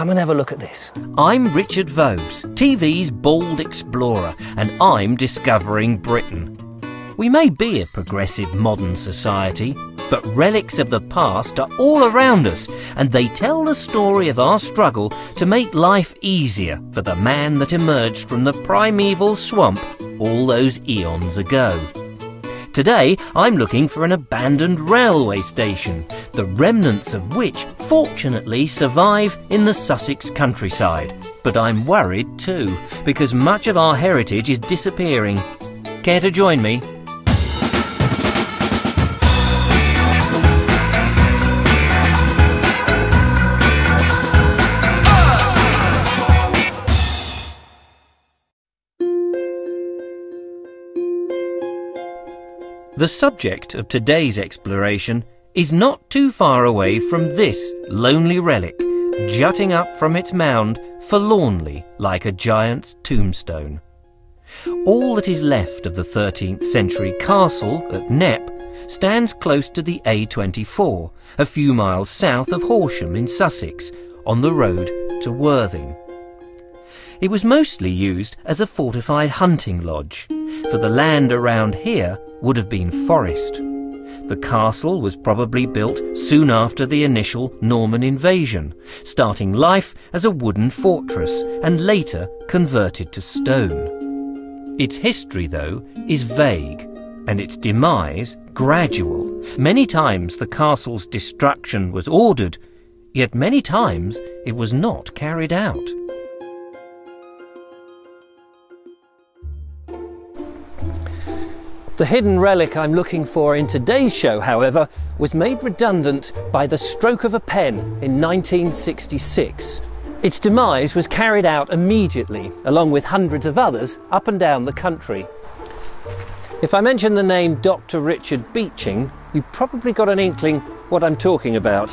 come and have a look at this. I'm Richard Vobes, TV's Bald Explorer, and I'm discovering Britain. We may be a progressive modern society, but relics of the past are all around us, and they tell the story of our struggle to make life easier for the man that emerged from the primeval swamp all those eons ago. Today, I'm looking for an abandoned railway station, the remnants of which fortunately survive in the Sussex countryside. But I'm worried too, because much of our heritage is disappearing. Care to join me? The subject of today's exploration is not too far away from this lonely relic, jutting up from its mound forlornly like a giant's tombstone. All that is left of the 13th century castle at Knepp stands close to the A24, a few miles south of Horsham in Sussex, on the road to Worthing. It was mostly used as a fortified hunting lodge, for the land around here would have been forest. The castle was probably built soon after the initial Norman invasion, starting life as a wooden fortress and later converted to stone. Its history, though, is vague, and its demise gradual. Many times the castle's destruction was ordered, yet many times it was not carried out. The hidden relic I'm looking for in today's show, however, was made redundant by the stroke of a pen in 1966. Its demise was carried out immediately, along with hundreds of others up and down the country. If I mention the name Dr. Richard Beeching, you've probably got an inkling what I'm talking about.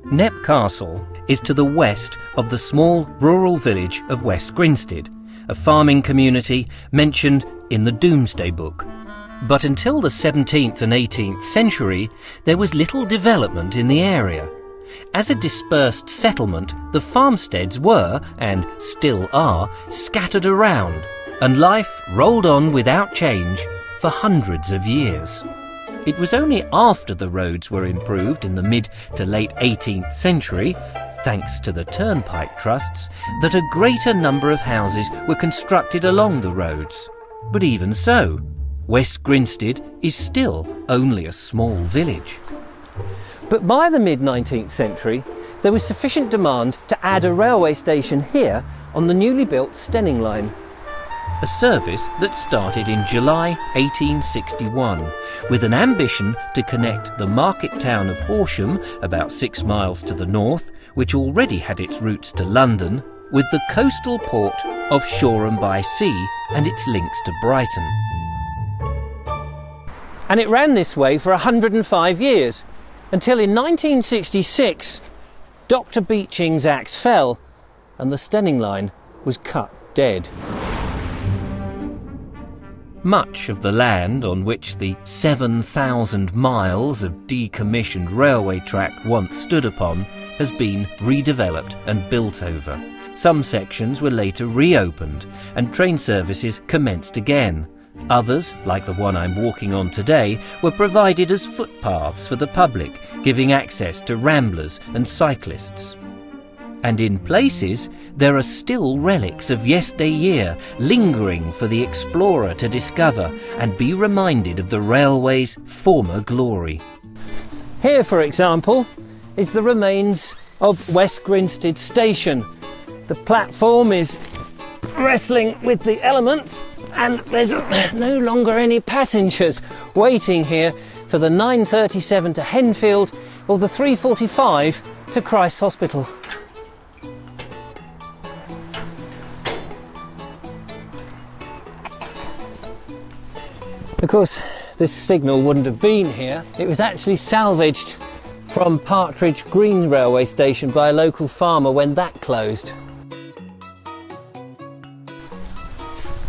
Knepp Castle is to the west of the small rural village of West Grinstead, a farming community mentioned in the Domesday Book. But until the 17th and 18th century, there was little development in the area. As a dispersed settlement, the farmsteads were, and still are, scattered around, and life rolled on without change for hundreds of years. It was only after the roads were improved in the mid to late 18th century, thanks to the turnpike trusts, that a greater number of houses were constructed along the roads. But even so, West Grinstead is still only a small village. But by the mid-19th century, there was sufficient demand to add a railway station here on the newly built Stenning line. A service that started in July 1861, with an ambition to connect the market town of Horsham, about 6 miles to the north, which already had its routes to London, with the coastal port of Shoreham by Sea and its links to Brighton. And it ran this way for 105 years, until in 1966, Dr. Beeching's axe fell and the Stenning line was cut dead. Much of the land on which the 7,000 miles of decommissioned railway track once stood upon has been redeveloped and built over. Some sections were later reopened and train services commenced again. Others, like the one I'm walking on today, were provided as footpaths for the public, giving access to ramblers and cyclists. And in places, there are still relics of yesteryear lingering for the explorer to discover and be reminded of the railway's former glory. Here, for example, is the remains of West Grinstead Station. The platform is wrestling with the elements, and there's no longer any passengers waiting here for the 9:37 to Henfield or the 3:45 to Christ's Hospital. Of course, this signal wouldn't have been here. It was actually salvaged from Partridge Green railway station by a local farmer when that closed.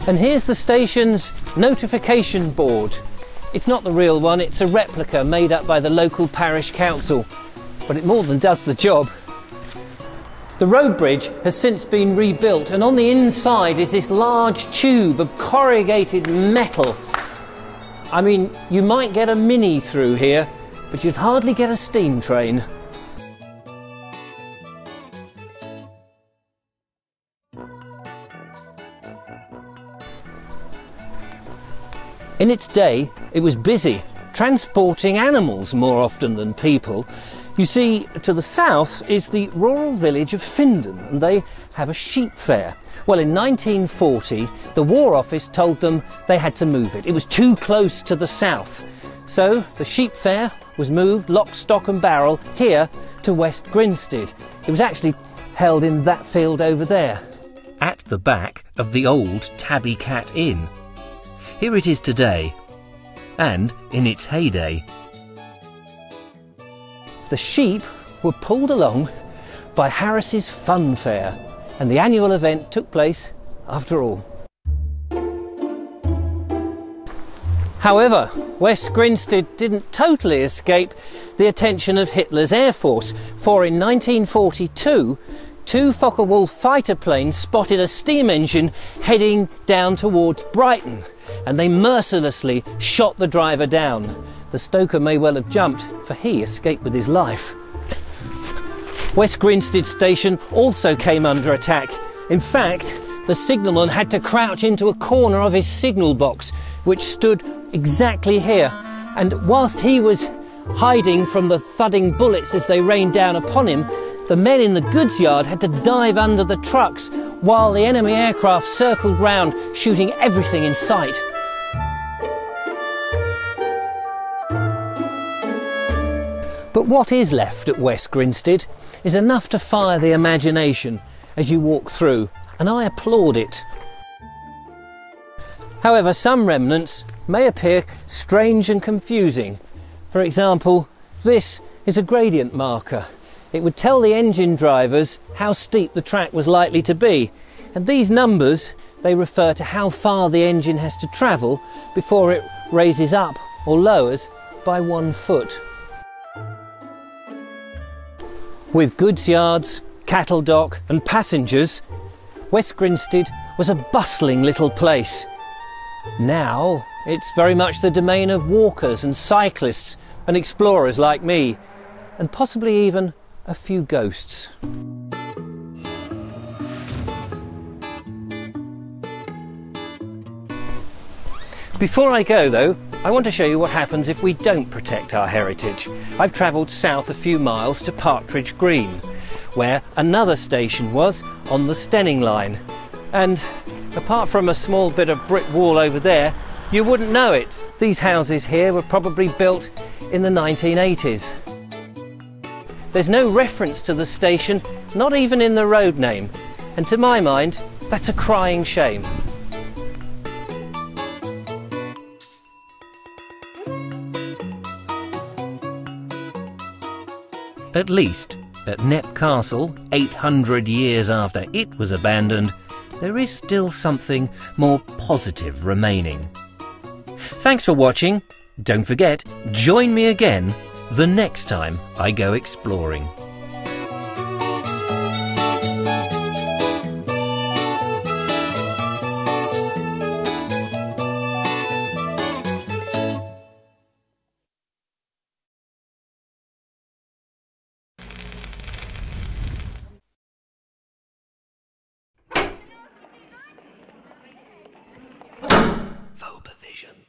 And here's the station's notification board. It's not the real one, it's a replica made up by the local parish council, but it more than does the job. The road bridge has since been rebuilt, and on the inside is this large tube of corrugated metal. I mean, you might get a mini through here, but you'd hardly get a steam train. In its day, it was busy, transporting animals more often than people. You see, to the south is the rural village of Findon, and they have a sheep fair. Well, in 1940, the War Office told them they had to move it. It was too close to the south. So the sheep fair was moved lock, stock and barrel here to West Grinstead. It was actually held in that field over there. At the back of the old Tabby Cat Inn. Here it is today, and in its heyday. The sheep were pulled along by Harris's Fun Fair, and the annual event took place after all. However, West Grinstead didn't totally escape the attention of Hitler's Air Force, for in 1942, two Focke-Wulf fighter planes spotted a steam engine heading down towards Brighton, and they mercilessly shot the driver down. The stoker may well have jumped, for he escaped with his life. West Grinstead station also came under attack. In fact, the signalman had to crouch into a corner of his signal box, which stood exactly here. And whilst he was hiding from the thudding bullets as they rained down upon him, the men in the goods yard had to dive under the trucks while the enemy aircraft circled round, shooting everything in sight. But what is left at West Grinstead is enough to fire the imagination as you walk through, and I applaud it. However, some remnants may appear strange and confusing. For example, this is a gradient marker. It would tell the engine drivers how steep the track was likely to be, and these numbers, they refer to how far the engine has to travel before it raises up or lowers by 1 foot. With goods yards, cattle dock and passengers, West Grinstead was a bustling little place. Now it's very much the domain of walkers and cyclists and explorers like me, and possibly even a few ghosts. Before I go though, I want to show you what happens if we don't protect our heritage. I've travelled south a few miles to Partridge Green, where another station was on the Stenning line. And apart from a small bit of brick wall over there, you wouldn't know it. These houses here were probably built in the 1980s. There's no reference to the station, not even in the road name, and to my mind, that's a crying shame. At least, at Knepp Castle, 800 years after it was abandoned, there is still something more positive remaining. Thanks for watching. Don't forget, join me again the next time I go exploring. Vision.